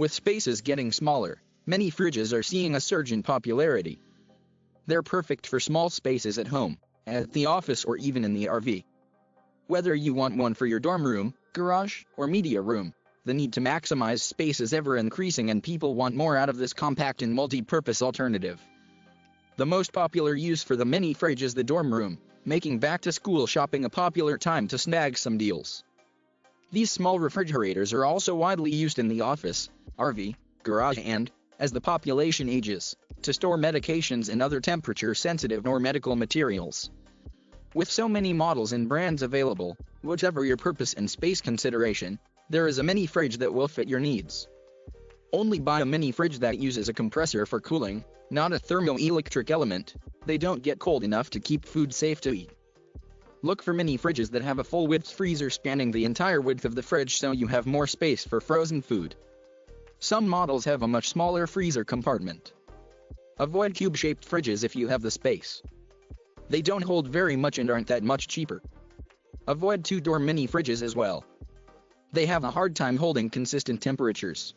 With spaces getting smaller, many fridges are seeing a surge in popularity. They're perfect for small spaces at home, at the office, or even in the RV. Whether you want one for your dorm room, garage, or media room, the need to maximize space is ever increasing, and people want more out of this compact and multi-purpose alternative. The most popular use for the mini fridge is the dorm room, making back-to-school shopping a popular time to snag some deals. These small refrigerators are also widely used in the office, RV, garage, and, as the population ages, to store medications and other temperature-sensitive or medical materials. With so many models and brands available, whatever your purpose and space consideration, there is a mini fridge that will fit your needs. Only buy a mini fridge that uses a compressor for cooling, not a thermoelectric element. They don't get cold enough to keep food safe to eat. Look for mini fridges that have a full-width freezer spanning the entire width of the fridge, so you have more space for frozen food. Some models have a much smaller freezer compartment. Avoid cube-shaped fridges if you have the space. They don't hold very much and aren't that much cheaper. Avoid two-door mini fridges as well. They have a hard time holding consistent temperatures.